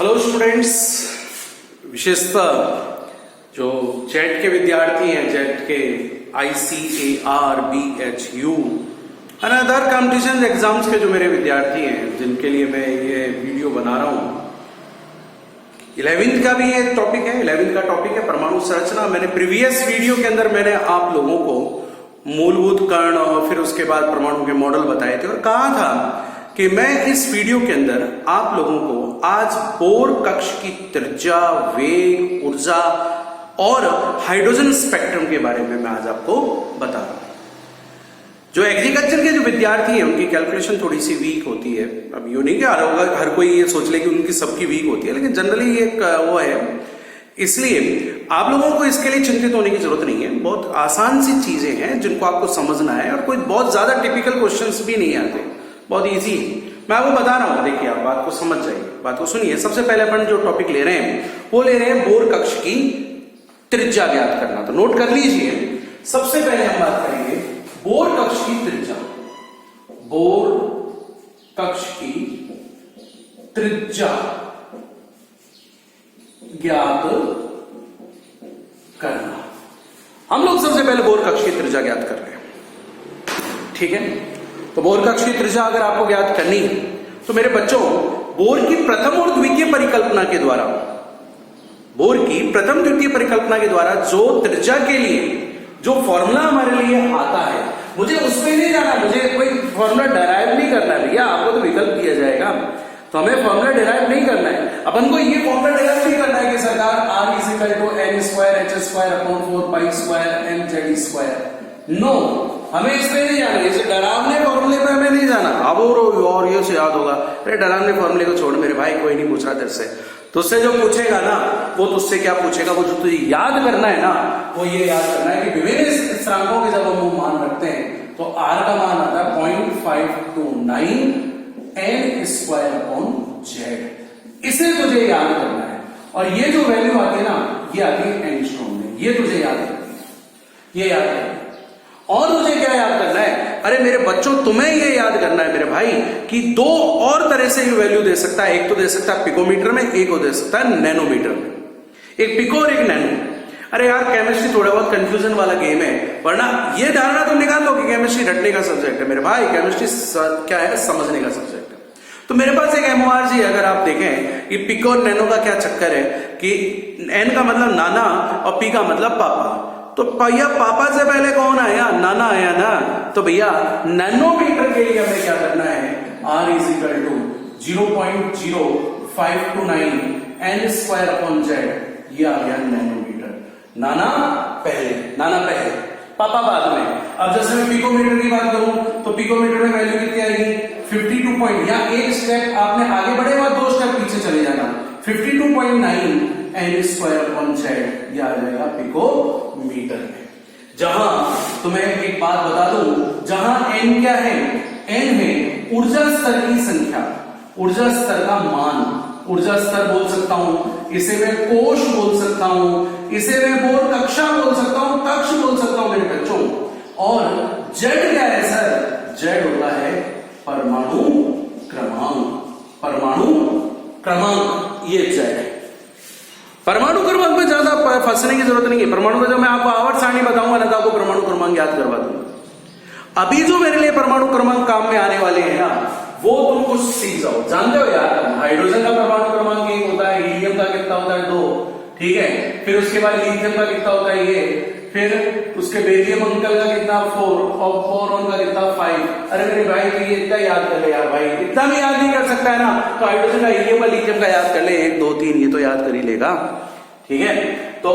Hello students, विशेषतः जो jet के विद्यार्थी हैं, जेट के ICAR-BHU और अदर कॉम्पिटिशन एग्जाम्स के जो मेरे विद्यार्थी हैं, जिनके लिए मैं ये वीडियो बना रहा हूं। 11th का भी ये टॉपिक है। 11th का टॉपिक है परमाणु संरचना। मैंने प्रीवियस वीडियो के अंदर मैंने आप लोगों को मूलभूत कण और फिर उसके बाद परमाणु के मॉडल बताए थे और कहा था कि मैं इस वीडियो के अंदर आप लोगों को आज बोर कक्ष की त्रिज्या, वेग, ऊर्जा और हाइड्रोजन स्पेक्ट्रम के बारे में मैं आज आपको बता रहा हूं। जो एग्रीकल्चर के जो विद्यार्थी हैं उनकी कैलकुलेशन थोड़ी सी वीक होती है। अब यूं नहीं कि हर कोई ये सोच ले कि उनकी सबकी वीक होती है, लेकिन जनरली ये वो है। इसलिए आप लोगों को इसके लिए चिंतित होने की जरूरत नहीं है। बहुत आसान सी चीजें हैं जिनको आपको समझना है और कोई बहुत ज्यादा टिपिकल क्वेश्चंस भी नहीं आते, बहुत इजी है। मैं आपको बता रहा हूं, देखिए आप बात को समझ जाइए, बात को सुनिए। सबसे पहले अपन जो टॉपिक ले रहे हैं वो ले रहे हैं बोर कक्ष की त्रिज्या ज्ञात करना। तो नोट कर लीजिए, सबसे पहले हम बात करेंगे बोर कक्ष की त्रिज्या। बोर कक्ष की त्रिज्या ज्ञात करना। हम लोग सबसे पहले बोर कक्ष की त्रिज्या ज्ञात कर रहे हैं, ठीक है। तो बोर कक्ष की त्रिज्या अगर आपको ज्ञात करनी है तो मेरे बच्चों, बोर की प्रथम और द्वितीय परिकल्पना के द्वारा, बोर की प्रथम द्वितीय परिकल्पना के द्वारा जो त्रिज्या के लिए जो फॉर्मूला हमारे लिए आता है, मुझे उस पर नहीं जाना, मुझे कोई फॉर्मूला डिराइव नहीं करना है भैया। आपको तो विकल्प दिया जाएगा, तो हमें फॉर्मूला डिराइव नहीं करना है। अपन को ये फॉर्मूला डिराइव नहीं करना है कि सरकार R=n²h²/4π²mz²। नो, हमें इस पे नहीं जाना, इसे डरावने फॉर्मूले पे हमें नहीं जाना। अब और ये से याद होगा, अरे डरावने फॉर्मूले को छोड़ मेरे भाई, कोई नहीं पूछ रहा तेरे से। तुझसे जो पूछेगा ना, वो तुझसे क्या पूछेगा, वो जो तुझे याद करना है ना, वो ये याद करना है कि विभिन्न स्थिरांकों के जब हम वो मान रखते हैं तो R का मान आता है 0.529 n²/z। इसे तुझे याद करना है। और ये जो वैल्यू आती है ना, ये आती है एंगस्ट्रॉम में। ये तुझे याद करनी है, ये याद करनी है। और मुझे क्या याद करना है, अरे मेरे बच्चों, तुम्हें ये याद करना है मेरे भाई कि दो और तरह से ये वैल्यू दे सकता है। एक तो दे सकता है पिकोमीटर में, एक को दे सकता है नैनोमीटर में। एक पिको और एक नैनो। अरे यार, केमिस्ट्री थोड़ा बहुत कंफ्यूजन वाला गेम है, वरना ये धारणा तुम निकाल लो कि केमिस्ट्री रटने का सब्जेक्ट है। मेरे भाई, केमिस्ट्री क्या है, समझने का सब्जेक्ट है। तो मेरे पास एक MORG, अगर आप देखें कि पिको और नैनो का क्या चक्कर है कि N का मतलब नाना और P का मतलब पापा। तो भैया पापा से पहले कौन आया, नाना आया ना। तो भैया नैनोमीटर के लिए हमें क्या करना है, R=0.0529 n²/z। ये आ गया नैनोमीटर। नाना पहले, पापा बाद में। अब जैसे मैं पिकोमीटर की बात करूं तो पिकोमीटर में वैल्यू कितनी आएगी, 52 पॉइंट, या एक स्टेप आपने आगे बढ़े और 2 स्टेप पीछे चले जाना, 52.9 n²/z। यह आ जाएगा पिकोमीटर में। जहां तुम्हें एक बात बता दूं, जहां n क्या है, n है ऊर्जा स्तर की संख्या, ऊर्जा स्तर का मान। ऊर्जा स्तर बोल सकता हूं, इसे मैं कोश बोल सकता हूं, इसे मैं बोर कक्षा बोल सकता हूं, कक्ष बोल सकता हूं मेरे बच्चों। और z क्या है सर, z होता है परमाणु क्रमांक। परमाणु क्रमांक, ये z है। परमाणु क्रमांक में ज्यादा फंसने की जरूरत नहीं है। परमाणु का जब मैं आपको आवर्त सारणी बताऊंगा ना, तो आपको परमाणु क्रमांक याद करवा दूंगा। अभी जो मेरे लिए परमाणु क्रमांक काम में आने वाले हैं ना, वो तुम कुछ सीख जाओ। जानते हो यार, हाइड्रोजन का परमाणु क्रमांक 1 होता है, हीलियम का कितना होता है 2, ठीक है। फिर उसके बाद लिथियम का कितना होता है ये, फिर उसके बेरियम अंकल का कितना 4 और बोरॉन का कितना 5। अरे मेरे भाई, तो ये इतना याद कर ले यार भाई, इतना भी याद नहीं कर सकता है ना, तो हाइड्रोजन का, हीलियम का, लिथियम का याद कर ले, 1 2 3, ये तो याद कर ही लेगा, ठीक है। तो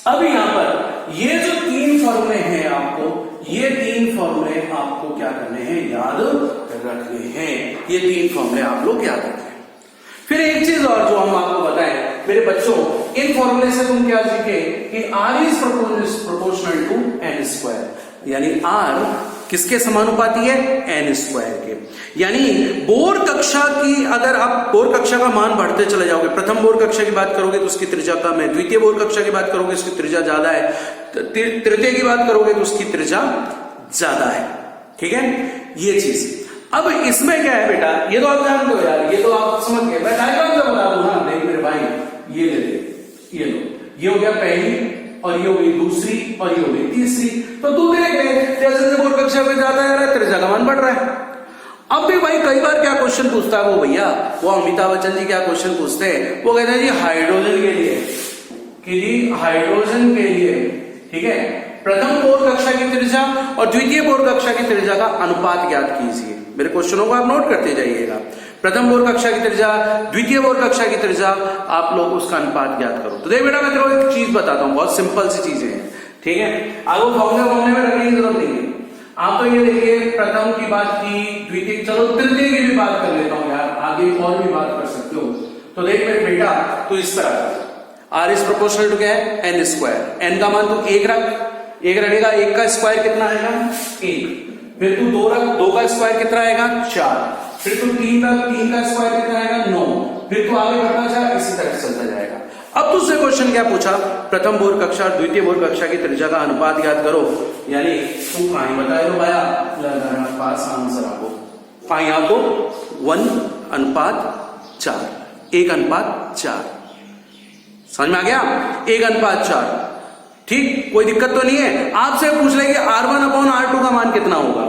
अब यहां पर ये जो 3 फॉर्मूले हैं, आपको ये 3 फॉर्मूले आपको क्या करने हैं, याद रखने हैं। ये 3 फॉर्मूले आप लोग याद रखें। फिर एक चीज और जो हम आपको बताएं मेरे बच्चों, इन फॉर्मूले से तुम क्या सीखे कि R is proportional to n², यानी R किसके समानुपाती है, n² के। यानी बोर कक्षा की, अगर आप बोर कक्षा का मान बढ़ते चले जाओगे, प्रथम बोर कक्षा की बात करोगे तो उसकी त्रिज्या कम है, द्वितीय बोर कक्षा की बात करोगे उसकी त्रिज्या ज्यादा है, तृतीय की बात करोगे तो उसकी त्रिज्या ज्यादा है, ठीक है। ये चीज अब इसमें क्या है बेटा, ये तो आप जानते हो यार, ये तो आप समझ गए। मैं डायग्राम बता दूं ना, देख मेरे भाई, ये ले ले, ये लो, ये हो गया पहली, और ये हो गई दूसरी, और ये हो गई तीसरी। तो तू देख ले, जैसे जैसे बोर्ड कक्षा में जाता है तेरे जगह मान बढ़ रहा है। अब भी भाई कई बार क्या क्वेश्चन पूछता है वो भैया, वो अमिताभ बच्चन जी क्या क्वेश्चन पूछते हैं, वो कहते हैं जी हाइड्रोजन के लिए, कि जी हाइड्रोजन के लिए, ठीक है, प्रथम बोर कक्षा की त्रिज्या और द्वितीय बोर कक्षा की त्रिज्या का अनुपात ज्ञात कीजिए। मेरे क्वेश्चनों को आप नोट करते जाइएगा। प्रथम बोर कक्षा की त्रिज्या, द्वितीय बोर कक्षा की त्रिज्या, आप लोग उसका अनुपात ज्ञात करो। तो देख बेटा, मैं तेरे को एक चीज बताता हूँ, बहुत सिंपल सी चीजें हैं, ठीक है, आगे फॉर्मूले में रखने की जरूरत नहीं है। आप तो ये देखिए, प्रथम की बात की, द्वितीय, चलो तृतीय की भी बात कर लेता हूं यार, आगे और भी बात कर सकते हो। तो देख मेरे बेटा, तो इस तरह आर इज प्रोपोर्शनल टू क्या है, एन स्क्वायर, एन का मान तो एक रख, एक रखेगा, एक का स्क्वायर कितना आएगा, एक, फिर तू दो रख, दो का स्क्वायर कितना आएगा, चार, फिर तू तीन रख, तीन का स्क्वायर कितना आएगा, नौ, फिर तू आगे बढ़ता जा, इसी तरह चलता जाएगा। अब तुझसे क्वेश्चन क्या पूछा, प्रथम बोर कक्षा और द्वितीय बोर कक्षा की त्रिज्या का अनुपात याद करो, यानी तू कहां बताए दो भाया, पास आंसर आपको कहां, आपको 1:4, 1:4, समझ में आ गया, 1:4, ठीक, कोई दिक्कत तो नहीं है। आपसे पूछ लेंगे R1/R2 का मान कितना होगा,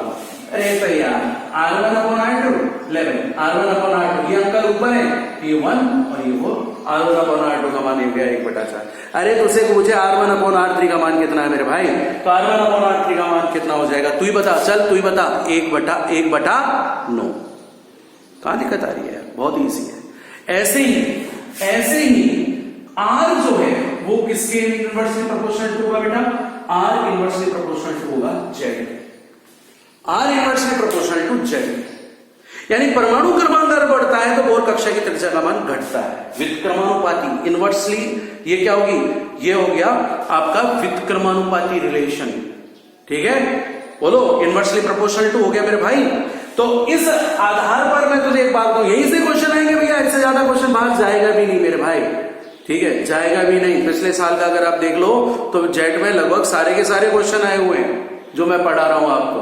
अरे भैया R1/R2 11, R1/R2, ये अंकल ऊपर है, ये 1 और ये 4, R1/R2 का मान 1/4। अरे तुझसे पूछे R1/R3 का मान कितना है मेरे भाई, तो R1/R3 का मान कितना हो जाएगा, तू ही बता, चल तू ही बता, 1/9। कहां दिक्कत आ रही है, बहुत ईजी है। ऐसे ही R जो है वो किसके इनवर्सली प्रोपोर्शनल टू होगा बेटा, R इनवर्सली प्रोपोर्शनल टू होगा Z, R inversely proportional to Z, यानी परमाणु क्रमांक अगर बढ़ता है तो बोर कक्षा की त्रिज्या का मान घटता है, व्युत्क्रमानुपाती, इनवर्सली, ये क्या होगी, ये हो गया आपका व्युत्क्रमानुपाती रिलेशन, ठीक है, बोलो, इनवर्सली प्रोपोर्शनल टू हो गया मेरे भाई। तो इस आधार पर मैं तुझे एक बात कहूं, यही से क्वेश्चन आएंगे भैया, इससे ज्यादा क्वेश्चन बाहर जाएगा भी नहीं मेरे भाई, ठीक है, जाएगा भी नहीं। पिछले साल का अगर आप देख लो तो जेट में लगभग सारे के सारे क्वेश्चन आए हुए हैं जो मैं पढ़ा रहा हूं आपको।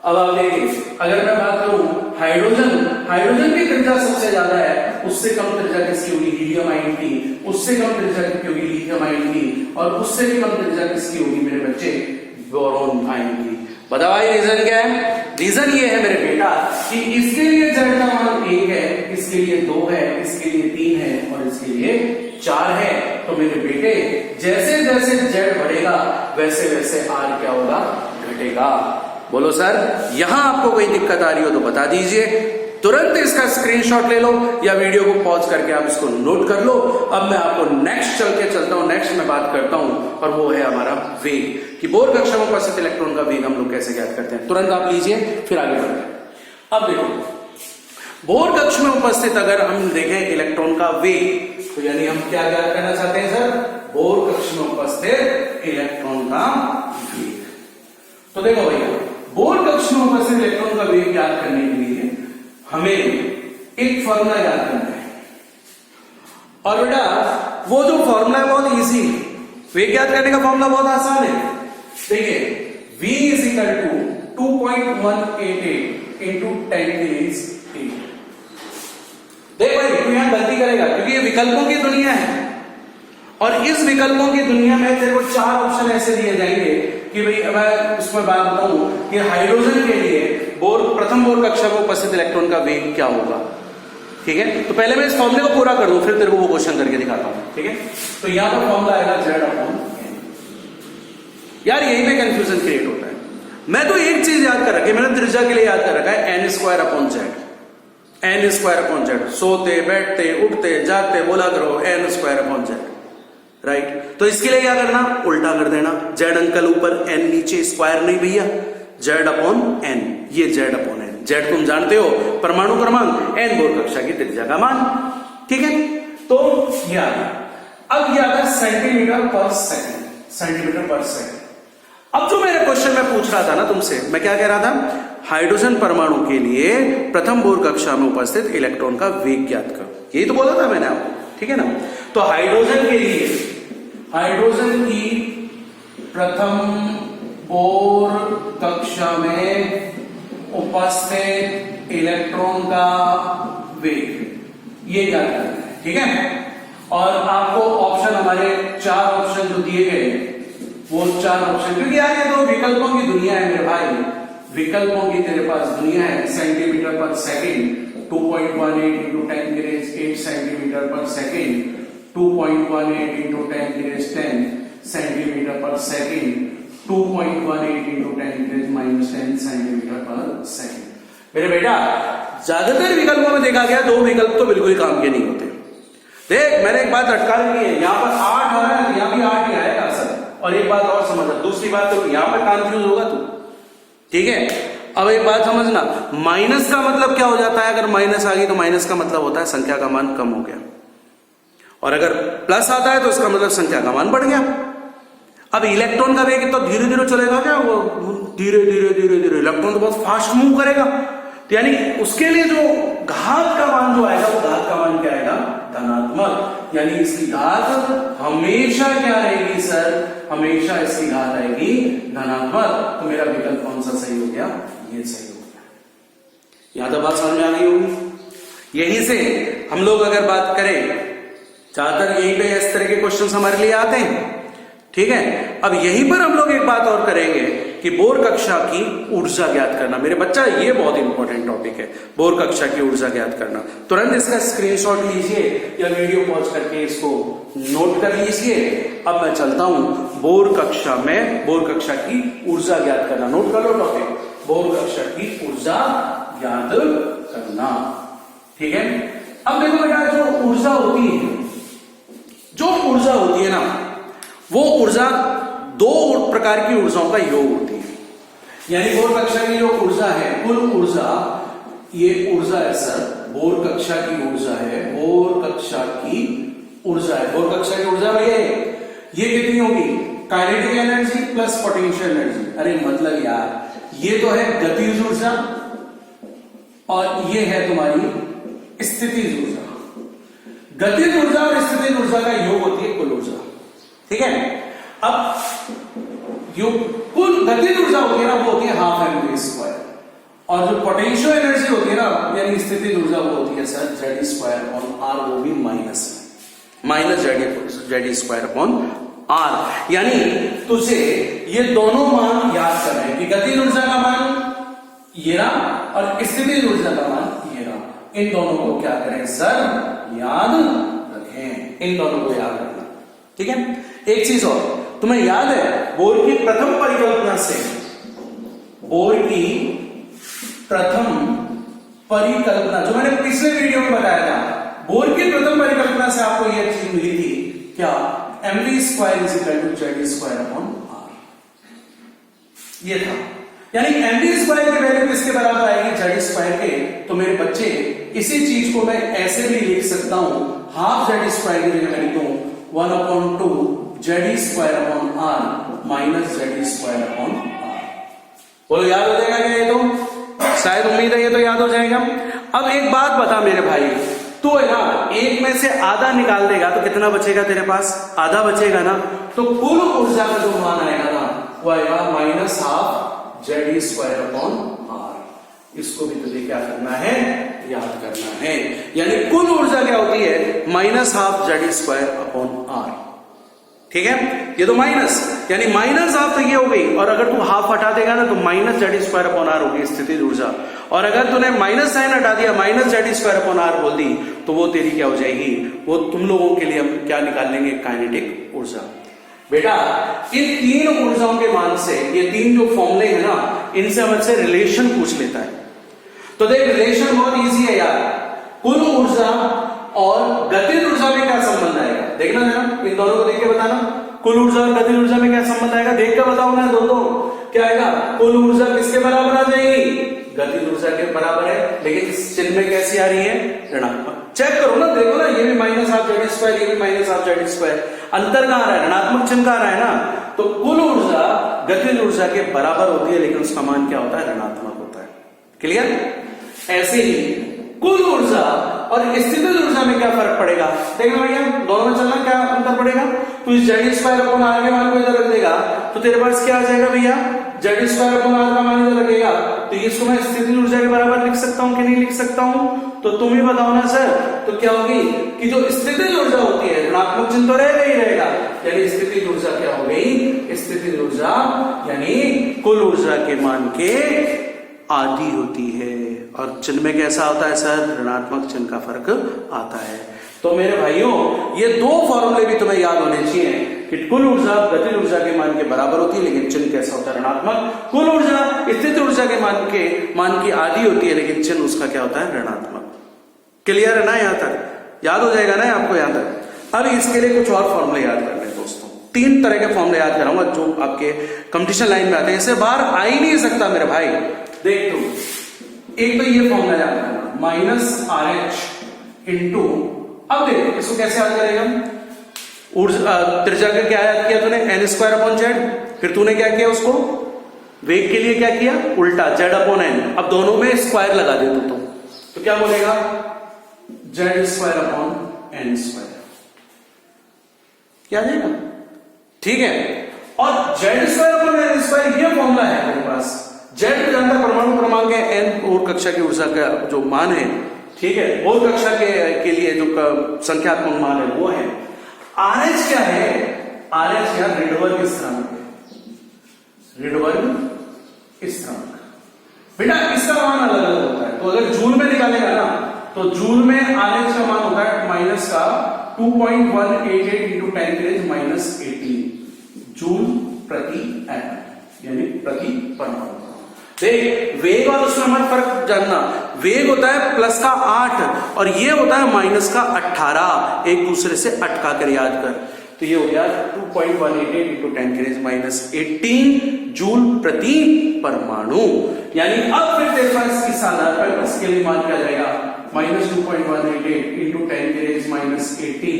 अब आप देखिए, अगर मैं बात करूं हाइड्रोजन की त्रिज्या सबसे ज्यादा है, उससे कम त्रिज्या किसकी होगी, हीलियम आयन की, उससे कम त्रिज्या किसकी होगी, लिथियम आयन की, और उससे भी कम त्रिज्या किसकी होगी मेरे बच्चे, बोरॉन आयन की। बताओ भाई रीजन क्या है, रीजन ये है मेरे बेटा कि इसके लिए जेड का मान 1 है, इसके लिए 2 है, इसके लिए 3 है और इसके लिए 4 है। तो मेरे बेटे जैसे जैसे जेड बढ़ेगा वैसे वैसे आर क्या होगा, घटेगा। बोलो सर, यहां आपको कोई दिक्कत आ रही हो तो बता दीजिए, तुरंत इसका स्क्रीनशॉट ले लो या वीडियो को पॉज करके आप इसको नोट कर लो। अब मैं आपको नेक्स्ट चलता हूं, नेक्स्ट में बात करता हूं, और वो है हमारा वेग, कि बोर कक्षा में उपस्थित इलेक्ट्रॉन का वेग हम लोग कैसे ज्ञात करते हैं। तुरंत आप लीजिए, फिर आगे बढ़ते हैं। अब देखो, बोर कक्ष में उपस्थित अगर हम देखें इलेक्ट्रॉन का वेग, तो यानी हम क्या ज्ञात करना चाहते हैं सर, बोर कक्ष में उपस्थित इलेक्ट्रॉन का वेग। तो देखो भैया, बोर कक्ष में उपस्थित इलेक्ट्रॉन का वेग ज्ञात करने के लिए हमें एक फॉर्मूला याद करना है, और बेटा वो जो फॉर्मूला है बहुत इजी है, वेग ज्ञात करने का फॉर्मूला बहुत आसान है। देखिए, V is equal to 2.188 into 10⁸। देख भाई, तू यहां गलती करेगा क्योंकि ये विकल्पों की दुनिया है, और इस विकल्पों की दुनिया में तेरे को 4 ऑप्शन ऐसे दिए जाएंगे कि भाई मैं उसमें बात बताऊं कि हाइड्रोजन के लिए प्रथम बोर कक्षा में उपस्थित इलेक्ट्रॉन का वेग क्या होगा, ठीक है। तो पहले मैं इस फॉर्मूले को पूरा कर दूं, फिर तेरे को वो क्वेश्चन करके दिखाता हूं, ठीक है। तो यहां पर फॉर्मूला आएगा Z/N। यार यही पे कंफ्यूजन क्रिएट होता है। मैं तो एक चीज याद कर रखी, मैंने त्रिज्या के लिए याद कर रखा है n² n²/z। सोते बैठते उठते जागते बोला करो n²/z, राइट। तो इसके लिए क्या करना, उल्टा कर देना, Z अंकल ऊपर n नीचे, स्क्वायर नहीं भैया, Z/N, ये Z/N। Z तुम जानते हो परमाणु क्रमांक, N बोर कक्षा की त्रिज्या का मान, ठीक है। तो यार अब ये आता है सेंटीमीटर पर सेकंड। अब जो मेरे क्वेश्चन में पूछ रहा था ना तुमसे, मैं क्या कह रहा था, हाइड्रोजन परमाणु के लिए प्रथम बोर कक्षा में उपस्थित इलेक्ट्रॉन का वेग ज्ञात करो, यही तो बोला था मैंने आपको, ठीक है ना। तो हाइड्रोजन के लिए, हाइड्रोजन की प्रथम बोर कक्षा में उपस्थित इलेक्ट्रॉन का वेग, ये ज्ञात करना है। ठीक है। और आपको ऑप्शन हमारे 4 ऑप्शन जो दिए गए वो 4 ऑप्शन, क्योंकि यार ये तो विकल्पों की दुनिया है मेरे भाई, विकल्पों की तेरे पास दुनिया है। सेंटीमीटर पर सेकेंड 2.18 इंटू 10 की रेज 8 सेंटीमीटर पर सेकेंड, 2.18 इंटू 10 की रेज 10 सेंटीमीटर पर सेकेंड, 2.18 इंटू 10 की रेज -10 सेंटीमीटर पर सेकेंड। मेरे बेटा ज्यादातर विकल्पों में देखा गया 2 विकल्प तो बिल्कुल ही काम के नहीं होते। देख मैंने एक बात अटका ली है, यहाँ पर 8 आ रहा है, यहाँ भी 8 ही आएगा सर। और एक बात और समझ, दूसरी बात तो यहाँ पर कंफ्यूज होगा तू, ठीक है। अब एक बात समझना, माइनस का मतलब क्या हो जाता है, अगर माइनस आ गई तो माइनस का मतलब होता है संख्या का मान कम हो गया, और अगर प्लस आता है तो इसका मतलब संख्या का मान बढ़ गया। अब इलेक्ट्रॉन का वेग तो धीरे धीरे चलेगा क्या, वो धीरे धीरे धीरे धीरे, इलेक्ट्रॉन तो बहुत फास्ट मूव करेगा, तो यानी उसके लिए जो घात का मान जो आएगा वो घात का मान क्या आएगा, धनात्मक। यानी इसकी घात हमेशा क्या रहेगी सर, हमेशा इसकी घात आएगी धनात्मक। तो मेरा विकल्प कौन सा सही हो गया, ये सही हो गया। यहां तक बात समझ में आ गई होगी। यहीं से हम लोग अगर बात करें, ज्यादातर यहीं पे इस तरह के क्वेश्चन हमारे लिए आते हैं, ठीक है। अब यहीं पर हम लोग एक बात और करेंगे कि बोर कक्षा की ऊर्जा ज्ञात करना। मेरे बच्चा ये बहुत इंपॉर्टेंट टॉपिक है, बोर कक्षा की ऊर्जा ज्ञात करना। तुरंत इसका स्क्रीनशॉट लीजिए या वीडियो पॉज करके इसको नोट कर लीजिए। अब मैं चलता हूं बोर कक्षा में, बोर कक्षा की ऊर्जा ज्ञात करना। नोट कर लो टॉपिक, बोर कक्षा की ऊर्जा ज्ञात करना, ठीक है। अब देखो बेटा, जो ऊर्जा होती है, जो ऊर्जा होती है ना, वो ऊर्जा 2 प्रकार की ऊर्जाओं का योग होती है। यानी बोर कक्षा की जो ऊर्जा है, कुल ऊर्जा, ये ऊर्जा है सर, बोर कक्षा की ऊर्जा है, बोर कक्षा की ऊर्जा है, बोर कक्षा की ऊर्जा भैया ये कितनी होगी, kinetic energy plus potential energy. अरे मतलब यार, ये तो है गतिज ऊर्जा और ये है तुम्हारी स्थितिज ऊर्जा। गतिज ऊर्जा और स्थितिज ऊर्जा का योग होती है कुल ऊर्जा, ठीक है। अब जो कुल गतिज ऊर्जा होती है ना, वो होती है हाफ mv², और जो पोटेंशियल एनर्जी होती है ना, यानी स्थितिज ऊर्जा, वो होती है सर Z²/R, वो भी माइनस Z²/R। यानी तुझे ये दोनों मान याद करने हैं कि गतिज ऊर्जा का मान ये रहा और स्थितिज ऊर्जा का मान ये रहा। इन दोनों को क्या करें सर, याद रखें, इन दोनों को याद रखना, ठीक है। एक चीज और तुम्हें याद है, बोर की प्रथम परिकल्पना से, बोर की प्रथम परिकल्पना जो मैंने पिछले वीडियो में बताया था, बोर की प्रथम परिकल्पना से आपको यह चीज मिली थी क्या, mv² = Z²/R, ये था। यानी mv² की वैल्यू किसके बराबर आएगी, Z² के। तो मेरे बच्चे इसी चीज को मैं ऐसे भी लिख सकता हूं, हाफ Z² की जगह मैं लिखूं 1/2 Z²/R माइनस Z²/R। बोलो याद हो जाएगा क्या, ये तो शायद उम्मीद है ये तो याद हो जाएगा। अब एक बात बता मेरे भाई, तो है ना, 1 में से आधा निकाल देगा तो कितना बचेगा तेरे पास, आधा बचेगा ना। तो कुल ऊर्जा का जो मान आएगा ना, वो आएगा -12 Z²/R। इसको भी तुझे क्या करना है, याद करना है। यानी कुल ऊर्जा क्या होती है, -12 Z²/R, ठीक है। ये तो माइनस, यानी -12 तो ये हो गई, और अगर तू हाफ हटा देगा ना तो -Z²/R होगी स्थितिज ऊर्जा, और अगर तूने माइनस साइन हटा दिया, -Z²/R बोल दी, तो वो तेरी क्या हो जाएगी, वो तुम लोगों के लिए हम क्या निकाल लेंगे, काइनेटिक ऊर्जा। बेटा इन 3 ऊर्जाओं के मान से, ये 3 जो फॉर्मूले हैं ना, इनसे हमसे रिलेशन पूछ लेता है। तो देख रिलेशन बहुत इजी है यार, कुल ऊर्जा और गतिज ऊर्जा में क्या संबंध आएगा, देखना जरा, इन दोनों को देख के बताना, कुल ऊर्जा और गतिज ऊर्जा में क्या संबंध आएगा, देख कर बताओ ना दोनों, क्या आएगा, कुल ऊर्जा किसके बराबर आ जाएगी, गतिज ऊर्जा के बराबर है, लेकिन इस चिन्ह में कैसी आ रही है, ऋणात्मक। चेक करो ना, देखो ना, ये भी -12 Z², ये भी -12 Z², अंतर कहां आ रहा है, ऋणात्मक चिन्ह कहां आ रहा है ना। तो कुल ऊर्जा गतिज ऊर्जा के बराबर होती है, लेकिन उसका मान क्या होता है, ऋणात्मक होता है। क्लियर। ऐसे ही कुल ऊर्जा और स्थितिज ऊर्जा में क्या फर्क पड़ेगा, देखना भैया, दोनों में चलना, क्या अंतर पड़ेगा। तो इस Z²/R के मान को इधर रख देगा तो तेरे पास क्या आ जाएगा भैया, Z²/R का मान इधर रखेगा, तो इसको मैं स्थितिज ऊर्जा के बराबर लिख सकता हूं कि नहीं लिख सकता हूं, तो तुम ही बताओ ना सर, तो क्या होगी कि जो स्थितिज ऊर्जा होती है, ऋणात्मक चिन्ह तो रहेगा ही रहेगा, यानी स्थितिज ऊर्जा क्या हो गई, स्थितिज ऊर्जा यानी कुल ऊर्जा के मान के आधी होती है। और चिन्ह में कैसा होता है सर, ऋणात्मक चिन्ह का फर्क आता है। तो मेरे भाइयों ये दो फॉर्मूले भी तुम्हें याद होने चाहिए कि कुल ऊर्जा गतिज ऊर्जा के मान के बराबर होती है, लेकिन चिन्ह कैसा होता है, ऋणात्मक। कुल ऊर्जा स्थितिज ऊर्जा के मान की आधी होती है, लेकिन चिन्ह उसका क्या होता है, ऋणात्मक। क्लियर है ना, यहां तक याद हो जाएगा ना आपको यहां तक। अब इसके लिए कुछ और फॉर्मूले याद करने हैं दोस्तों, 3 तरह के फॉर्मूले याद कराऊंगा जो आपके कंपटीशन लाइन में आते हैं, इससे बाहर आ ही नहीं सकता मेरे भाई। देख तू, एक तो ये फॉर्मूला याद करना, माइनस आर एच इंटू, अब देख इसको कैसे याद करेगा, ऊर्जा त्रिज्या का क्या याद किया तूने, एन स्क्वायर अपॉन जेड, फिर तूने क्या किया उसको वेग के लिए क्या किया, उल्टा जेड अपॉन एन। अब दोनों में स्क्वायर लगा दे तो क्या बोलेगा, Z square upon N square, क्या देगा, ठीक है। और Z square upon N square ये फॉर्मूला है मेरे पास, जेड को जानता परमाणु क्रमांक है, एन और कक्षा की ऊर्जा का जो मान है, ठीक है, और कक्षा के लिए जो संख्यात्मक मान है वो है। आरएच क्या है, आरएच या रिडवर्ग स्थिरांक है, रिडवर्ग स्थिरांक। बेटा इसका मान अलग अलग होता है, तो अगर जूल में निकालेगा ना तो जूल में आरएच का मान होता है माइनस का 2.188 इंटू 10⁻18 जूल प्रति एटम, यानी प्रति परमाणु। देख वेग और उसमें हमारा फर्क जानना, वेग होता है प्लस का 8 और ये होता है माइनस का 18, एक दूसरे से अटका कर याद कर। तो ये हो गया 2.188 इंटू 10⁻18 जूल प्रति परमाणु। यानी अब फिर तेरे पास इस आधार पर इसके लिए मान क्या जाएगा, minus 2.188 into 10⁻18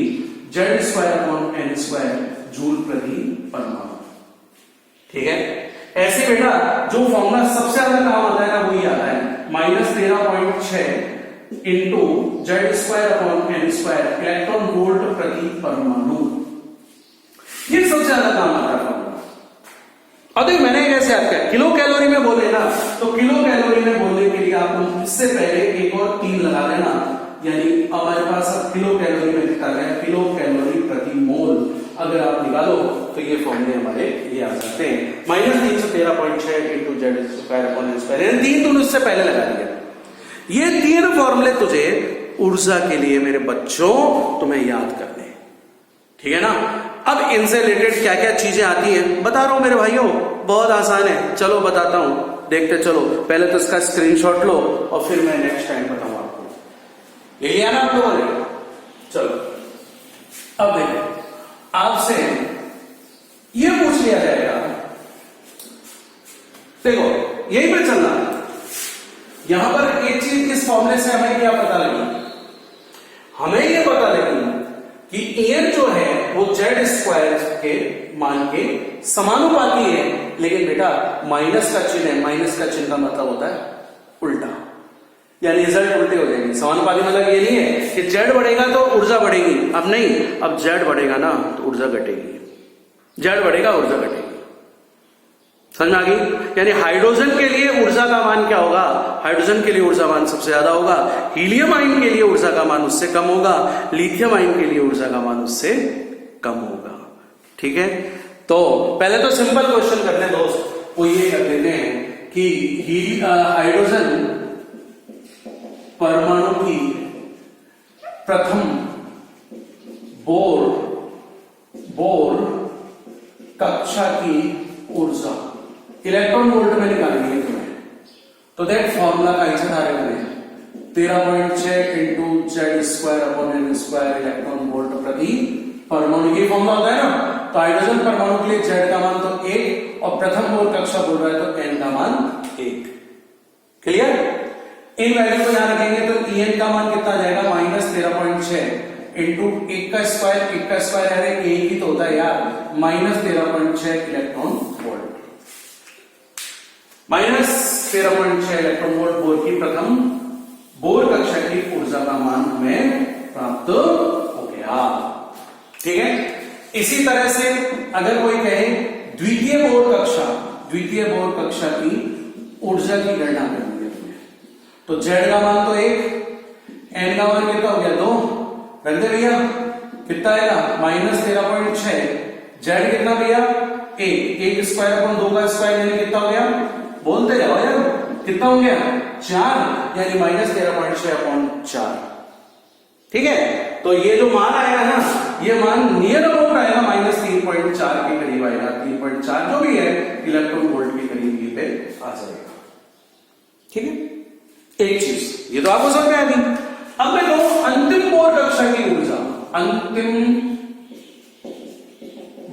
Z square upon N square joule प्रति परमाणु। ठीक है, ऐसे बेटा जो फॉर्मूला सबसे ज्यादा काम आता है ना वही आता है, minus 13.6 into Z square upon N square electron volt प्रति परमाणु, ये सबसे ज्यादा काम आता है फॉर्मूला। और देखो मैंने कैसे याद किया, किलो कैलोरी में बोले ना तो किलो कैलोरी में बोलने के लिए आपको इससे पहले एक और 3 लगा देना, यानी हमारे पास अब किलो कैलोरी में लिखा गया किलो कैलोरी प्रति मोल। अगर आप निकालो तो ये फॉर्मूले हमारे ये आ जाते हैं, minus 313.6 into Z square upon N square, 3 तुमने उससे पहले लगा दिया। ये 3 फॉर्मूले तुझे ऊर्जा के लिए मेरे बच्चों तुम्हें याद करने, ठीक है ना। अब इनसे रिलेटेड क्या क्या चीजें आती हैं बता रहा हूं मेरे भाइयों, बहुत आसान है, चलो बताता हूं, देखते चलो। पहले तो इसका स्क्रीनशॉट लो और फिर मैं नेक्स्ट टाइम बताऊंगा आपको, ये लिया ना आप लोगों ने। चलो अब देखो, आपसे ये पूछ लिया जाएगा, देखो यही पे चलना, यहां पर एक चीज इस फॉर्मूले से हमें क्या पता लगी, हमें ये पता लगी कि एन जो है वो जेड स्क्वायर के मान के समानुपाती है, लेकिन बेटा माइनस का चिन्ह है, माइनस का चिन्ह का मतलब होता है उल्टा, यानी रिजल्ट उल्टे हो जाएंगे। समानुपाती मतलब ये नहीं है कि जेड बढ़ेगा तो ऊर्जा बढ़ेगी, अब नहीं, अब जेड बढ़ेगा ना तो ऊर्जा घटेगी, जेड बढ़ेगा ऊर्जा घटेगी, समझ में आ गई। यानी हाइड्रोजन के लिए ऊर्जा का मान क्या होगा, हाइड्रोजन के लिए ऊर्जा मान सबसे ज्यादा होगा, हीलियम आयन के लिए ऊर्जा का मान उससे कम होगा, लिथियम आयन के लिए ऊर्जा का मान उससे कम होगा। ठीक है, तो पहले तो सिंपल क्वेश्चन करते हैं दोस्त, वो ये कर देते हैं कि हाइड्रोजन परमाणु की प्रथम बोर कक्षा की ऊर्जा इलेक्ट्रॉन वोल्ट में निकालनी है तुम्हें, तो देख फॉर्मूला का आंसर आ रहा है 13.6 into Z square upon N square electron volt प्रति परमाणु, ये फॉर्मूला होता है ना। तो हाइड्रोजन परमाणु के लिए जेड का मान तो 1 और प्रथम बोर कक्षा बोल रहा है तो एन का मान 1। क्लियर, इन वैल्यू को ध्यान रखेंगे तो एन का मान कितना जाएगा, माइनस 13.6 इंटू 1 का स्क्वायर है, एक ही तो होता है यार, minus 13.6 electron volt, minus 13.6 electron volt bore की प्रथम बोर कक्षा की ऊर्जा का मान हमें प्राप्त हो गया। ठीक है, इसी तरह से अगर कोई कहे द्वितीय बोर कक्षा की ऊर्जा की गणना करनी है तुम्हें, तो जेड का मान तो 1, एन का मान कितना हो गया 2, रख दे भैया, कितना आएगा -13.6। जेड कितना भैया 1 स्क्वायर अपॉन 2 का स्क्वायर यानी कितना हो गया, बोलते जाओ यार, कितना हो गया 4, यानी -13.6 अपॉन 4। ठीक है, तो ये जो मान आएगा ना, ये मान नियर अबाउट आएगा -3.4 के करीब आएगा, 3.4 जो भी है इलेक्ट्रॉन वोल्ट के करीब ये पे आ जाएगा। ठीक है, एक चीज ये तो आपको समझ में आ गई। अब मैं कहूं अंतिम बोर कक्षा की ऊर्जा, अंतिम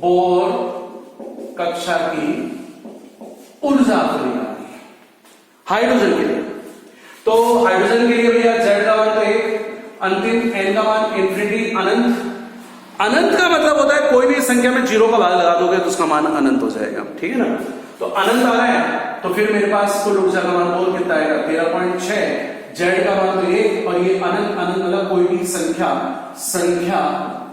बोर कक्षा की ऊर्जा आपको निकालनी है हाइड्रोजन के लिए। तो हाइड्रोजन के लिए भैया जेड का मान तो 1, अंतिम एन का मान इंफिनिटी अनंत। अनंत का मतलब होता है कोई भी संख्या में 0 का भाग लगा दोगे तो उसका मान अनंत हो जाएगा। ठीक है ना, तो अनंत आ रहा है, तो फिर मेरे पास कुल ऊर्जा का मान बोल कितना आएगा 13.6। जेड का मान तो 1, और ये अनंत, अनंत मतलब कोई भी संख्या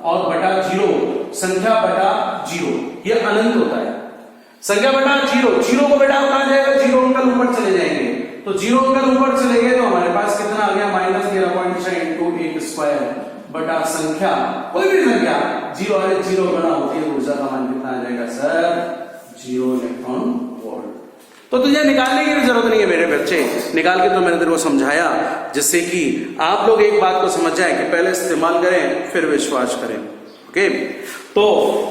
और बटा 0, संख्या बटा 0, ये अनंत होता है। संख्या बटा 0 को बेटा कहां जाएगा, 0 अंक ऊपर चले जाएंगे, तो 0 अंक ऊपर चले गए तो हमारे पास कितना आ गया -13.6 इंटू 1 स्क्वायर बटा संख्या, कोई भी संख्या 0 वाले 0 गुना होती है, ऊर्जा का मान कितना आ जाएगा सर 0 इलेक्ट्रॉन वोल्ट। तो तुझे निकालने की भी जरूरत नहीं है मेरे बच्चे, निकाल के तो मैंने तेरे को समझाया, जिससे कि आप लोग एक बात को समझ जाए कि पहले इस्तेमाल करें फिर विश्वास करें। ओके, तो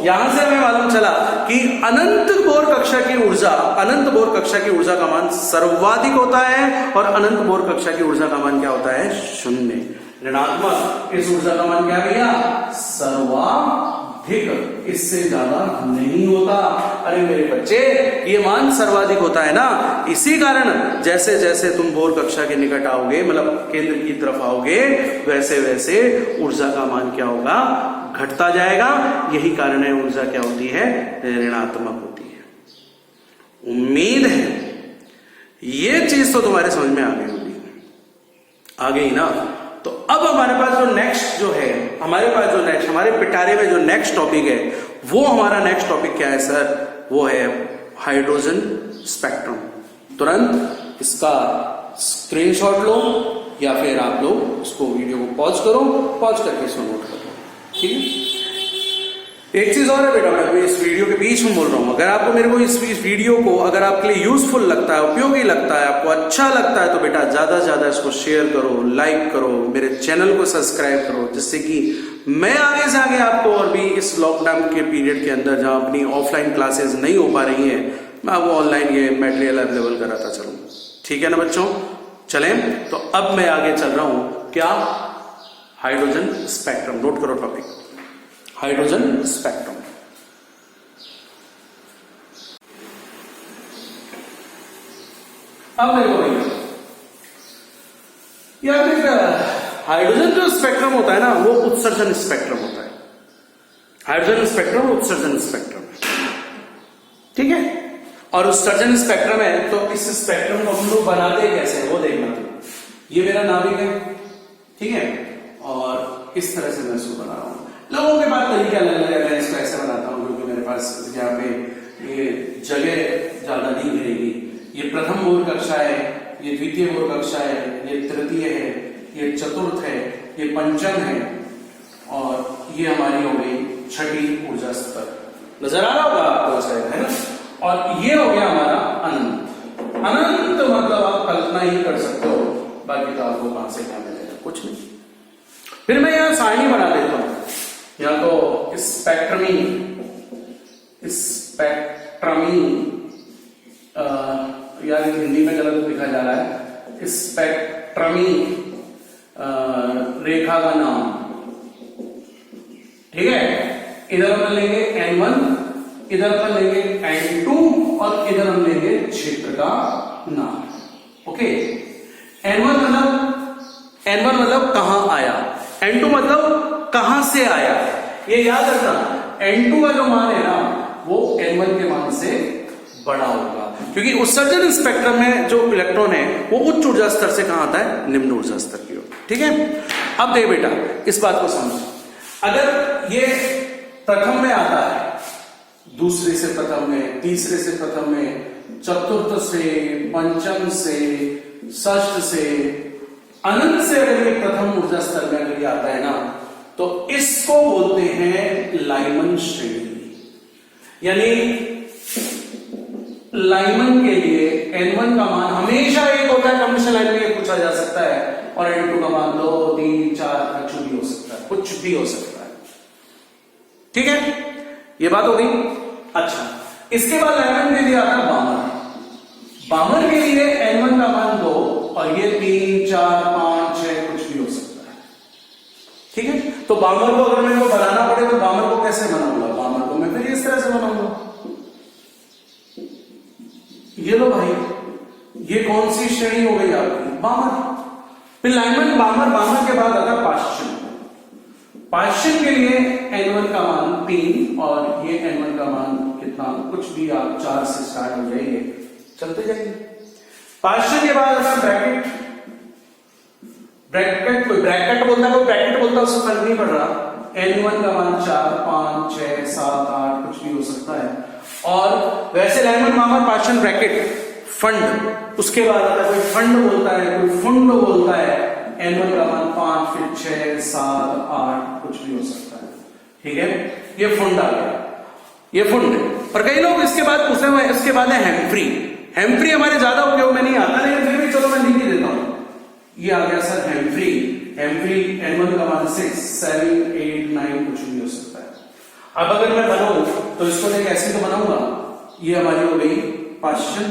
यहां से हमें मालूम चला कि अनंत बोर कक्षा की ऊर्जा, अनंत बोर कक्षा की ऊर्जा का मान सर्वाधिक होता है, और अनंत बोर कक्षा की ऊर्जा का मान क्या होता है 0, ऋणात्मक। इस ऊर्जा का मान क्या है भैया सर्वाधिक, इससे ज्यादा नहीं होता। अरे मेरे बच्चे ये मान सर्वाधिक होता है ना, इसी कारण जैसे जैसे तुम बोर कक्षा के निकट आओगे, मतलब केंद्र की तरफ आओगे, वैसे वैसे ऊर्जा का मान क्या होगा घटता जाएगा। यही कारण है ऊर्जा क्या होती है ऋणात्मक होती है। उम्मीद है ये चीज तो तुम्हारे समझ में आ गई होगी, आ गई ना। तो अब हमारे पास जो नेक्स्ट जो है, हमारे पिटारे में जो नेक्स्ट टॉपिक है, वो हमारा नेक्स्ट टॉपिक क्या है सर, वो है हाइड्रोजन स्पेक्ट्रम। तुरंत इसका स्क्रीनशॉट लो या फिर आप लोग इसको वीडियो को पॉज करो, पॉज करके इसको नोट करो। ठीक है, एक चीज और है बेटा, मैं इस वीडियो के बीच में बोल रहा हूं, अगर आपको मेरे को इस वीडियो को अगर आपके लिए यूजफुल लगता है, उपयोगी लगता है, आपको अच्छा लगता है, तो बेटा ज्यादा से ज्यादा इसको शेयर करो, लाइक करो, मेरे चैनल को सब्सक्राइब करो, जिससे कि मैं आगे से आगे आपको और भी इस लॉकडाउन के पीरियड के अंदर जहां अपनी ऑफलाइन क्लासेस नहीं हो पा रही है, मैं आपको ऑनलाइन ये मटेरियल अवेलेबल कराता चलूं। ठीक है ना बच्चों, चलें। तो अब मैं आगे चल रहा हूं, क्या हाइड्रोजन स्पेक्ट्रम। नोट करो टॉपिक हाइड्रोजन स्पेक्ट्रम। अब देखो भैया, हाइड्रोजन जो स्पेक्ट्रम होता है ना, वो उत्सर्जन स्पेक्ट्रम होता है। हाइड्रोजन स्पेक्ट्रम उत्सर्जन स्पेक्ट्रम है। ठीक है, और उत्सर्जन स्पेक्ट्रम है, तो इस स्पेक्ट्रम को हम लोग बनाते कैसे वो देखना था। ये मेरा नाभिक है, ठीक है, और इस तरह से मैं इसको बना रहा हूं। लोगों के पास तरीके अलग अलग है, मैं इसको ऐसे बनाता हूं क्योंकि मेरे पास यहाँ पे ये जगह ज्यादा नहीं घेरेगी। ये प्रथम बोर कक्षा है, ये द्वितीय बोर कक्षा है, ये तृतीय है, ये चतुर्थ है, ये पंचम है, और ये हमारी हो गई छठी ऊर्जा स्तर। नजर आ रहा होगा आपको शायद, है ना। और ये हो गया हमारा अनंत। अनंत मतलब आप कल्पना ही कर सकते हो, बाकी तो आपको कहां से क्या मिलेगा, कुछ नहीं। फिर मैं यहां सारणी बना देता हूं, या तो स्पेक्ट्रमी यार हिंदी में गलत लिखा जा रहा है, स्पेक्ट्रमी रेखा का नाम। ठीक है, इधर अपन लेंगे N1, इधर अपन लेंगे N2, और इधर हम लेंगे क्षेत्र का नाम। ओके, N1 मतलब कहां आया, N2 मतलब कहां से आया। ये याद रखना, N2 का जो मान है ना, वो N1 के मान से बड़ा होगा, क्योंकि उत्सर्जन स्पेक्ट्रम में जो इलेक्ट्रॉन है वो उच्च ऊर्जा स्तर से कहां आता है, निम्न ऊर्जा स्तर की ओर। ठीक है, अब देख बेटा इस बात को समझ, अगर ये प्रथम में आता है, दूसरे से प्रथम में, तीसरे से प्रथम में, चतुर्थ से, पंचम से, षष्ठ से, अनंत से अगर ये प्रथम ऊर्जा स्तर में अगर ये आता है ना, तो इसको बोलते हैं लाइमन श्रेणी। यानी लाइमन के लिए N1 का मान हमेशा एक होता है, कमीशन लाइन में ये पूछा जा सकता है, और N2 का मान 2, 3, 4 कुछ भी हो सकता है, कुछ भी हो सकता है। ठीक है, ये बात हो गई। अच्छा, इसके बाद लाइमन के लिए आता है बामर। बामर के लिए N1 का मान 2 और ये 3, 4, 5, 6 कुछ भी हो सकता है। ठीक है, तो बामर को अगर मेरे को बनाना पड़े तो बामर को कैसे बनाऊंगा? बामर को मैं फिर इस तरह से बनाऊंगा। ये लो भाई, ये कौन सी श्रेणी हो गई आपकी? बामर। फिर लाइमन, बामर, बामर के बाद आता है पाश्चन। पाश्चन के लिए N1 का मान 3 और ये N1 का मान कितना, कुछ भी आप 4 से स्टार्ट हो जाइए, चलते जाइए। पाश्चन के बाद आता है ब्रैकेट। ब्रैकेट, कोई ब्रैकेट बोलता है, कोई ब्रैकेट बोलता है, उससे फर्क नहीं पड़ रहा। N1 का मान 4, 5, 6, 7, 8 कुछ भी हो सकता है। और वैसे लाइमन, बामर, पाश्चन, ब्रैकेट, फंड, उसके बाद आता है कोई फंड बोलता है, कोई फुंड बोलता है। N1 का मान 5, फिर 6, 7, 8 कुछ भी हो सकता है। ठीक है, ये फुंड आ गया, ये फुंड है। और कई लोग इसके बाद पूछते हैं, इसके बाद है हेम्फ्री। हेम्फ्री हमारे ज्यादा उपयोग में नहीं आता, लेकिन फिर भी चलो मैं लिख ही देता हूं। ये आ गया सर हेम्फ्री। हेम्फ्री N1 का मान 6, 7, 8, 9 कुछ भी हो सकता है। अब अगर मैं बनाऊं तो इसको मैं कैसे तो बनाऊंगा? ये हमारी हो गई पाश्चन,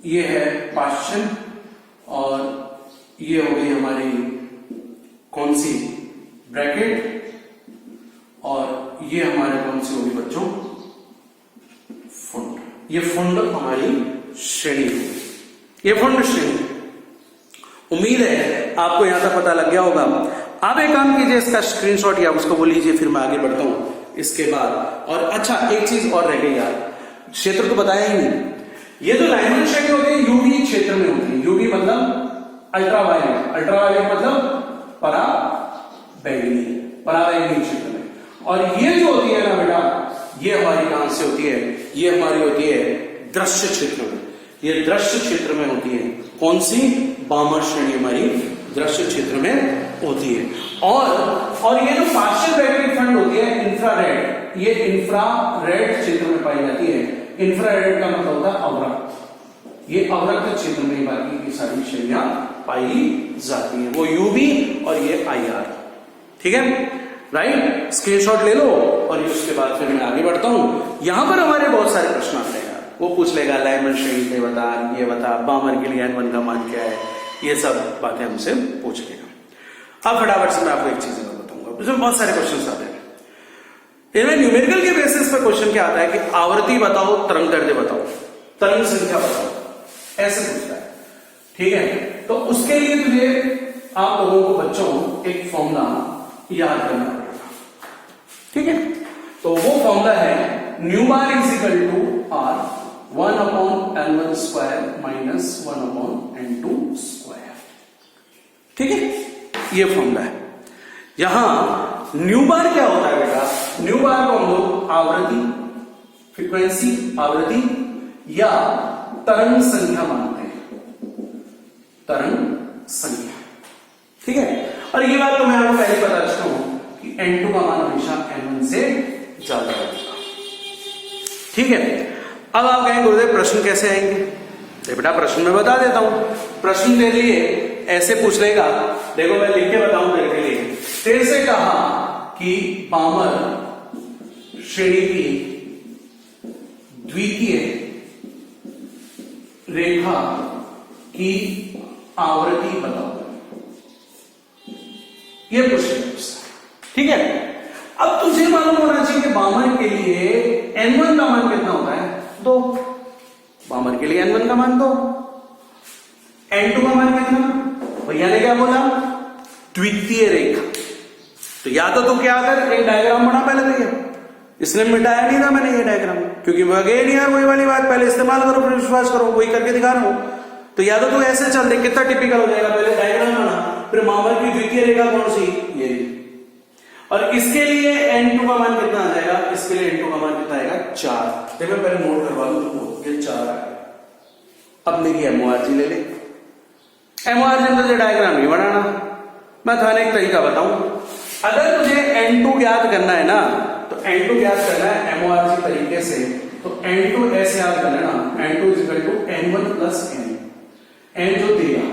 ये है पाश्चन, और ये हो गई हमारी कौन सी? ब्रैकेट, और ये हमारे कौन सी होगी बच्चों? फुंड। ये फुंड हमारी श्रेणी होगी, ये फुंड श्रेणी। उम्मीद है आपको यहां तक पता लग गया होगा। आप एक काम कीजिए, इसका स्क्रीनशॉट या उसको वो लीजिए, फिर मैं आगे बढ़ता हूं इसके बाद। और अच्छा, एक चीज और रह गई यार, क्षेत्र तो बताया ही नहीं। ये जो लाइमन श्रेणी होती है यूवी क्षेत्र में होती है। यूवी मतलब अल्ट्रावायलेट, अल्ट्रावायलेट मतलब पराबैंगनी, पराबैंगनी क्षेत्र में। और ये जो होती है ना बेटा, ये हमारी कहां से होती है? ये हमारी होती है दृश्य क्षेत्र में। ये दृश्य क्षेत्र में होती है। कौन सी? बामर श्रेणी हमारी दृश्य क्षेत्र में होती है। और ये जो पार्शियल बैटरी फंड होती है इंफ्रारेड, ये इंफ्रारेड क्षेत्र में पाई जाती है। इंफ्रारेड का मतलब होता है अवरक्त। ये अवरक्त क्षेत्र में बाकी की सारी श्रेणियां पाई जाती है, वो यूवी और ये IR। ठीक है, राइट? स्क्रीनशॉट ले लो, और उसके बाद फिर मैं आगे बढ़ता हूं। यहां पर हमारे बहुत सारे प्रश्न आते हैं। वो पूछ लेगा लाइमन श्रेणी के बता, ये बता, बामर के लिए N1 का मान क्या है, ये सब बातें हमसे पूछ लेगा। अब फटाफट से मैं आपको एक चीज बताऊंगा, इसमें बहुत सारे क्वेश्चन आते हैं। इनमें न्यूमेरिकल के बेसिस पर क्वेश्चन क्या आता है कि आवृत्ति बताओ, तरंग दैर्ध्य बताओ, तरंग संख्या बताओ, ऐसे पूछता है। ठीक है, तो उसके लिए तुझे आप लोगों को बच्चों एक फॉर्मूला याद करना पड़ेगा। ठीक है, तो वो फॉर्मूला है nu bar is equal to R 1/N1 square minus 1/N2 square. ठीक है, ये फॉर्मूला है। यहां न्यू बार क्या होता है बेटा? न्यू बार को हम लोग आवृत्ति, फ्रीक्वेंसी, आवृत्ति या तरंग संख्या मानते हैं, तरंग संख्या। ठीक है, और ये बात तो मैं आपको पहले बता चुका हूं कि N2 का मान हमेशा N1 से ज्यादा होगा। ठीक है, अब आप कहेंगे गुरुदेव प्रश्न कैसे आएंगे? तो बेटा प्रश्न में बता देता हूं। प्रश्न दे लिए ऐसे पूछ लेगा, देखो मैं लिख के बताऊं तेरे के लिए। तेरे से कहा कि बामर श्रेणी की द्वितीय रेखा की आवृत्ति बताओ, ये क्वेश्चन। ठीक है, अब तुझे मालूम होना चाहिए कि बामर के लिए N1 का मान कितना होता है? 2। बामर के लिए N1 का मान 2, N2 का मान कितना? भैया ने क्या बोला? द्वितीय रेखा। तो या तो तू क्या कर, एक डायग्राम बना पहले तो ये, इसलिए मिटाया नहीं था मैंने ये डायग्राम, क्योंकि वही नहीं यार, वही वाली बात, पहले इस्तेमाल करो फिर विश्वास करो, वही करके दिखा रहा हूं। तो या तो तू ऐसे चल दे, कितना टिपिकल हो जाएगा, पहले डायग्राम बना, फिर बामर की द्वितीय रेखा कौन सी? ये। और इसके लिए N2 का मान कितना आ जाएगा? इसके लिए N2 का मान कितना आएगा? 4। देखो मैं पहले नोट करवा दूं तुमको, ये 4 आएगा। अब मेरी MORG ले ले, MOR जनरल डायग्राम नहीं बनाना। मैं थाने एक तरीका बताऊं, अगर तुझे N2 ज्ञात करना है ना, तो N2 ज्ञात करना है MORG तरीके से, तो N2 ऐसे याद कर लेना, N2 N1 प्लस N जो देगा,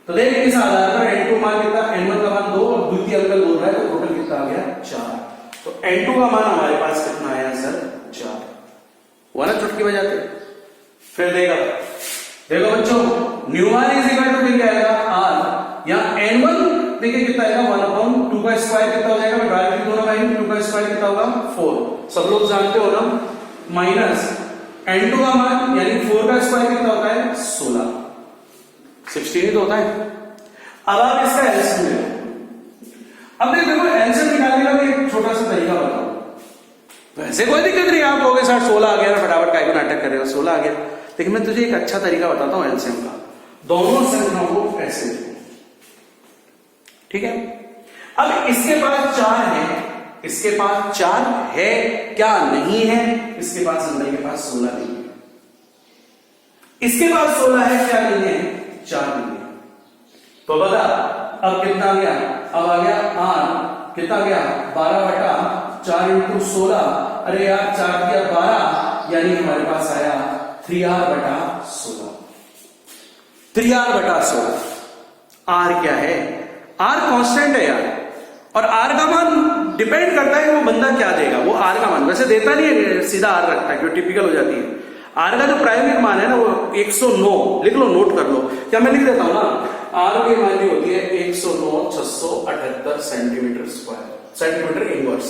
तो देख इस आधार पर N2 मान कितना, N1 का मान 2 और द्वितीय अंकल बोल रहा है, तो टोटल कितना आ गया 4। तो N2 का मान हमारे पास कितना आया सर 4, हुआ ना चुटकी बजाते। फिर देखो बच्चों, न्यूमर इज इक्वल टू क्या आएगा R, या N1 देखिए कितना आएगा 1/2 का स्क्वायर कितना हो जाएगा, मैं डायरेक्टली दोनों लाइन 2 का स्क्वायर कितना होगा 4, सब लोग जानते हो ना, माइनस N2 का मान यानी 4 का स्क्वायर कितना होता है 16, 16 तो होता है। अब आप इसका एलसीएम ले लो। अब देखो एलसीएम निकालने का भी एक छोटा सा तरीका बताओ, वैसे कोई दिक्कत नहीं, आप कहोगे सर 16 आ गया ना, फटाफट काय को नाटक कर रहे हो 16 आ गया, लेकिन मैं तुझे एक अच्छा तरीका बताता हूं एलसीएम का। दोनों संख्याओं को ऐसे देखो, ठीक है। अब इसके पास 4 है, इसके पास 4 है क्या नहीं है, इसके पास अंदर के पास 16 नहीं है, इसके पास 16 है क्या नहीं है 4 नहीं है। तो बता अब कितना आ गया, अब आ गया R कितना गया 12/4 इंटू 16, अरे यार 4 दिया 12, यानी हमारे पास आया 3R/16, 3R/16। R क्या है, R कांस्टेंट है यार, और R का मान डिपेंड करता है वो बंदा क्या देगा, वो R का मान वैसे देता नहीं है, सीधा R रखता है, क्यों टिपिकल हो जाती है। R का जो प्राइमरी मान है ना वो 109, लिख लो नोट कर लो, क्या मैं लिख देता हूं ना, R की वैल्यू होती है 109,678 सेंटीमीटर स्क्वायर, सेंटीमीटर इनवर्स।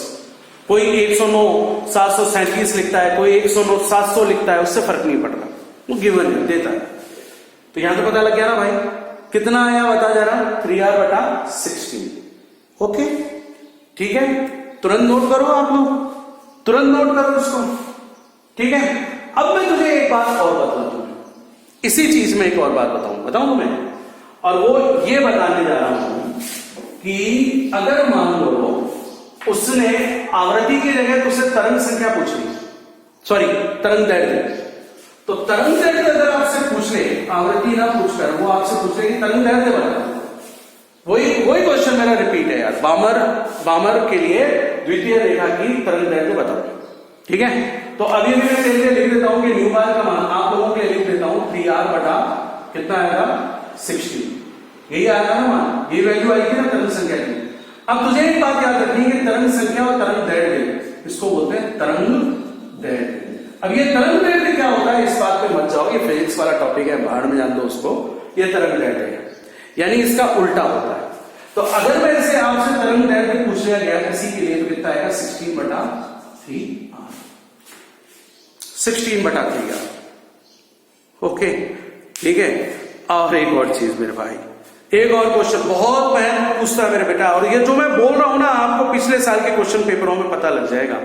कोई 109,737 लिखता है, कोई 109,700 लिखता है, उससे फर्क नहीं पड़ रहा, वो गिवन है देता है। तो यहां तो पता लग गया ना भाई, कितना आया बता जरा 3R/16, ओके ठीक है। तुरंत नोट करो आप लोग, तुरंत नोट करो उसको, ठीक है। अब मैं तुझे एक बात और बताऊं, तुम्हें इसी चीज में एक और बात बताऊं तुम्हें, और वो ये बताने जा रहा हूं कि अगर मान लो उसने आवृत्ति की जगह तुझसे तरंग संख्या पूछ ली, सॉरी तरंग दैर्ध्य, तो तरंग दैर्ध्य अगर आपसे पूछ ले, आवृत्ति ना पूछकर वो आपसे पूछ ले कि तरंग दैर्ध्य बता, वही क्वेश्चन मेरा रिपीट है यार, बामर के लिए द्वितीय रेखा की तरंग दैर्ध्य बताओ, ठीक है। तो अभी भी मैं तेरे लिए लिख देता हूं कि न्यूटन का मान आप लोगों के लिए लिख देता हूं 3R/ कितना आएगा 16, यही आएगा ना मान, ये वैल्यू आएगी ना तरंग संख्या की। अब तुझे एक बात याद रखनी है कि तरंग संख्या और तरंग दैर्ध्य, इसको बोलते हैं तरंग दैर्ध्य। अब ये तरंग दैर्ध्य क्या होता है, इस बात पे मत जाओ, ये फिजिक्स वाला टॉपिक है, बाहर में जान दो उसको। ये तरंग दैर्ध्य है, यानी इसका उल्टा होता है। तो अगर मैं इसे आपसे तरंग दैर्ध्य पूछ लिया गया किसी के लिए, तो कितना आएगा 16/3R, 16/3R, ओके ठीक है। और एक और चीज मेरे भाई, एक और क्वेश्चन बहुत बहन पूछता है मेरे बेटा, और ये जो मैं बोल रहा हूं ना आपको पिछले साल के क्वेश्चन पेपरों में पता लग जाएगा,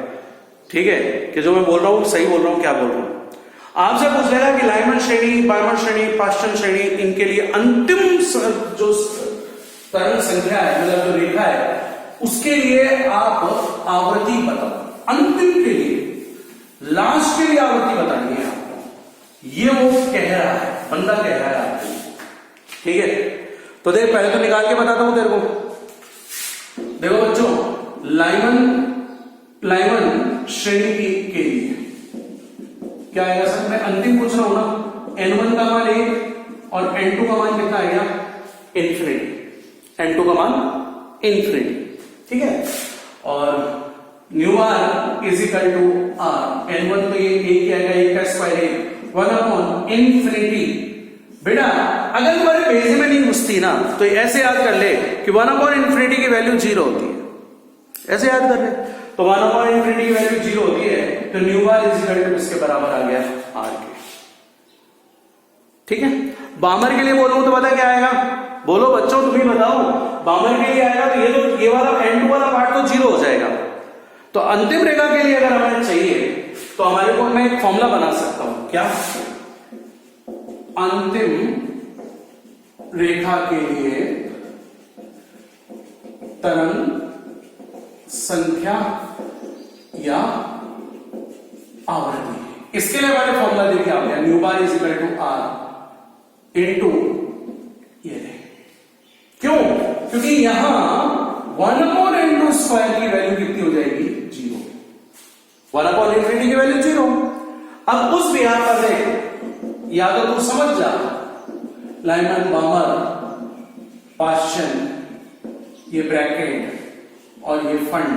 ठीक है, कि जो मैं बोल रहा हूं सही बोल रहा हूं, क्या बोल रहा हूं। आपसे पूछ लेगा कि लाइमन श्रेणी, बायमर श्रेणी, पाश्चन श्रेणी, इनके लिए अंतिम जो तरंग संख्या है, मतलब जो रेखा है, उसके लिए आप आवृत्ति बताओ, अंतिम के लिए, लास्ट के लिए आवृत्ति बतानी है आपको, ये वो कह रहा है, बंदा कह रहा है आपको, ठीक है। तो देख पहले तो निकाल के बताता हूं तेरे को, देखो बच्चों लाइमन श्रेणी के लिए क्या आएगा सर, मैं अंतिम पूछ रहा हूं ना, N1 का मान 1 और N2 का मान कितना आएगा इन्फिनिटी, N2 का मान इन्फिनिटी, ठीक है। और न्यूमर is equal to R, N1 तो ये 1 क्या आएगा, 1 का स्क्वायर 1/इन्फिनिटी। बेटा अगर तुम्हारे पेज में नहीं घुसती ना, तो ऐसे याद कर ले कि 1/इन्फिनिटी की वैल्यू 0 होती है, ऐसे याद कर ले। तो 1/इन्फिनिटी की वैल्यू 0 होती है, तो न्यूमर इज इक्वल टू इसके बराबर आ गया R के, ठीक है। बामर के लिए बोलूं तो पता क्या आएगा, बोलो बच्चों तुम ही बताओ, बामर के लिए आएगा तो ये वाला N2 वाला पार्ट तो 0 हो जाएगा। तो अंतिम रेखा के लिए अगर हमें चाहिए तो हमारे को मैं एक फॉर्मूला बना सकता हूं, क्या, अंतिम रेखा के लिए तरंग संख्या या आवृत्ति, इसके लिए मैंने फॉर्मूला देखिए आ गया, न्यूमर is equal to R into ये क्योंकि यहां 1/n² स्क्वायर की वैल्यू कितनी हो जाएगी? 0। 1/∞ की वैल्यू 0। अब उस बिहार पर देख, या तो तू समझ जा, लाइमन बामर, पाश्चन, ये ब्रैकेट और ये फंड,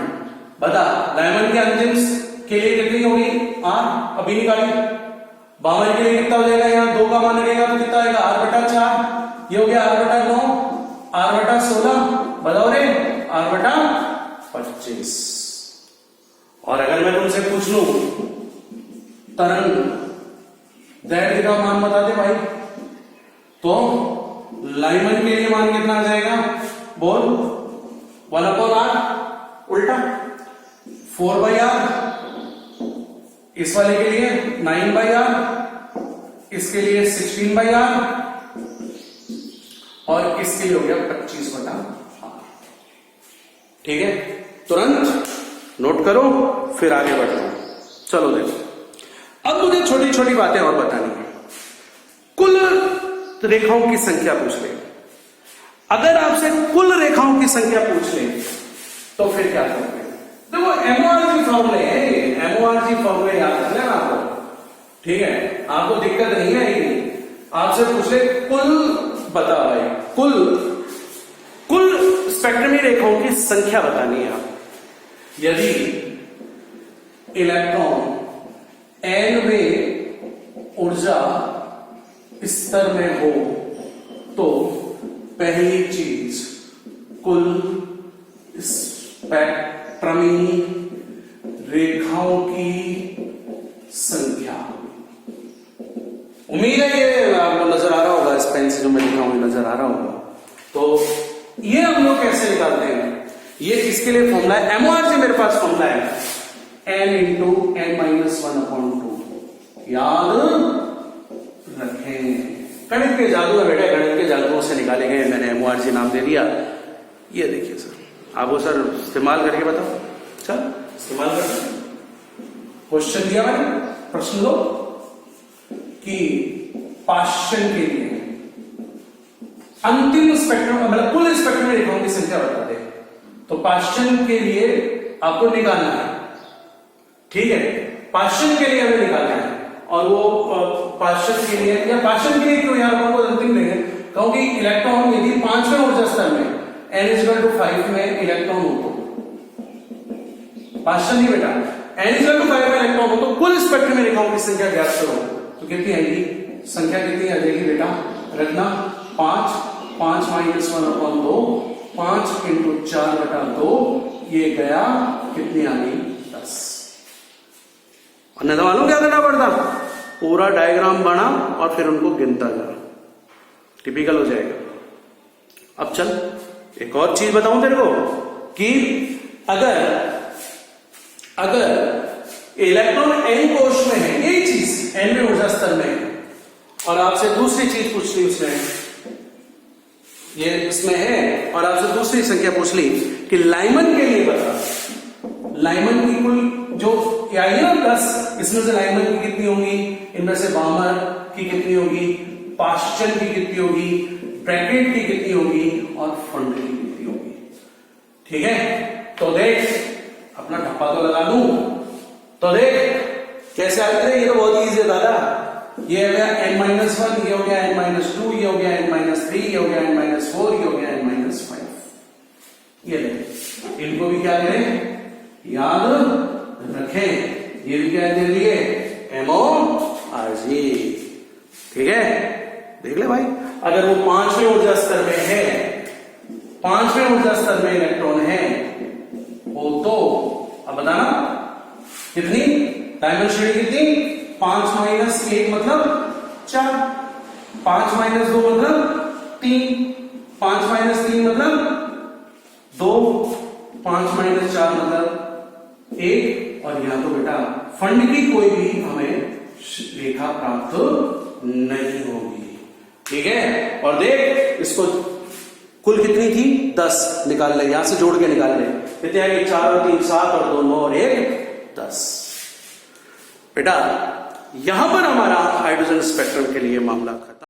बता लाइमन के अंतिम के लिए कितनी होगी? R अभी निकाली। बामर के लिए कितना हो जाएगा? यहाँ 2 का मान लगेगा तो कितना आएगा? R/4। ये हो गया R/9, R/16, बताओ रे, R/25। और अगर मैं तुमसे पूछ लूं तरंग दैर्घ्य का मान बता दे भाई, तो लाइमन के लिए मान कितना आ जाएगा? बोल। 1/r, उल्टा 4/r, इस वाले के लिए 9/r, इसके लिए 16/r, और इसके लिए हो गया 25/r। ठीक है, तुरंत नोट करो, फिर आगे बढ़ते हैं। चलो देखो, अब मुझे छोटी छोटी बातें और बतानी है। कुल रेखाओं की संख्या पूछ ले। अगर आपसे कुल रेखाओं की संख्या पूछ ले तो फिर क्या करोगे? देखो MORG फॉर्मूले है, MORG फॉर्मूले याद रख लेना आपको, ठीक है, आपको दिक्कत नहीं आएगी। आपसे पूछ ले कुल बता भाई, कुल स्पेक्ट्रमी रेखाओं की संख्या बतानी है आप। यदि इलेक्ट्रॉन nवें ऊर्जा स्तर में हो तो पहली चीज कुल स्पेक्ट्रमी रेखाओं की संख्या। उम्मीद है ये आपको नजर आ रहा होगा, इस पेन से जो मैं लिख रहा हूं नजर आ रहा होगा। तो ये हम लोग कैसे निकालते हैं? ये किसके लिए फॉर्मूला है? MORG मेरे पास फॉर्मूला है, n × n-1/2। याद रखें, गणित के जादू है बेटा, गणित के जादुओं से निकाले गए, मैंने MORG नाम दे दिया। ये देखिए सर, आप वो सर इस्तेमाल करके बताओ। चल इस्तेमाल करते, क्वेश्चन दिया मैंने, प्रश्न लो कि पाश्चन के लिए अंतिम स्पेक्ट्रम, मतलब कुल स्पेक्ट्रम में रेखाओं की संख्या बता दे। तो पाश्चन के लिए आपको निकालना है, ठीक है, पाश्चन के लिए हमें निकालना है। और वो पाश्चन के लिए, या पाश्चन के लिए क्यों यार आपको अंतिम नहीं है, क्योंकि इलेक्ट्रॉन यदि 5वें ऊर्जा स्तर में n=5 में इलेक्ट्रॉन हो तो पाश्चन ही बेटा, n=5 में इलेक्ट्रॉन हो तो कुल स्पेक्ट्रम में रेखाओं की संख्या ज्ञात करो तो कितनी आएगी? संख्या कितनी आ जाएगी बेटा? रखना 5, 5 - 1/2, 5 × 4/2, ये गया कितनी आ गई? 10। अन्यथा मालूम क्या करना पड़ता? पूरा डायग्राम बना और फिर उनको गिनता जा, टिपिकल हो जाएगा। अब चल एक और चीज बताऊं तेरे को कि अगर इलेक्ट्रॉन n कोश में है, यही चीज n में ऊर्जा स्तर में है, और आपसे दूसरी चीज पूछ ली उसने, ये इसमें है, और आपसे दूसरी संख्या पूछ ली कि लाइमन के लिए बता, लाइमन की कुल जो आई ना 10, इसमें से लाइमन की कितनी होगी, इनमें से बामर की कितनी होगी, पाश्चन की कितनी होगी, ब्रैकेट की कितनी होगी, और फंड की कितनी होगी। ठीक है, तो देख अपना ठप्पा तो लगा दूं, तो देख कैसे आते हैं। ये तो बहुत इजी है दादा, ये हो गया n-1, ये हो गया n-2, ये हो गया n-3, ये हो गया n-4, ये हो गया n-5। ये ले, इनको भी क्या करें, याद रखें, ये भी क्या दे दिए, MORG। ठीक है, देख ले भाई, अगर वो 5वें ऊर्जा स्तर में है, 5वें ऊर्जा स्तर में इलेक्ट्रॉन है वो, तो अब बताना कितनी डायमंड श्रेणी कितनी, 5 - 1 मतलब 4, 5 - 2 मतलब 3, 5 - 3 मतलब 2, 5 - 4 मतलब 1। और यहां तो बेटा फंड की कोई भी हमें रेखा प्राप्त नहीं होगी। ठीक है, और देख इसको कुल कितनी थी, 10 निकाल ले, यहां से जोड़ के निकाल ले, कितने आएंगे, 4 और 3 7 और 2 9 और 1 10। बेटा यहां पर हमारा हाइड्रोजन स्पेक्ट्रम के लिए मामला खत्म।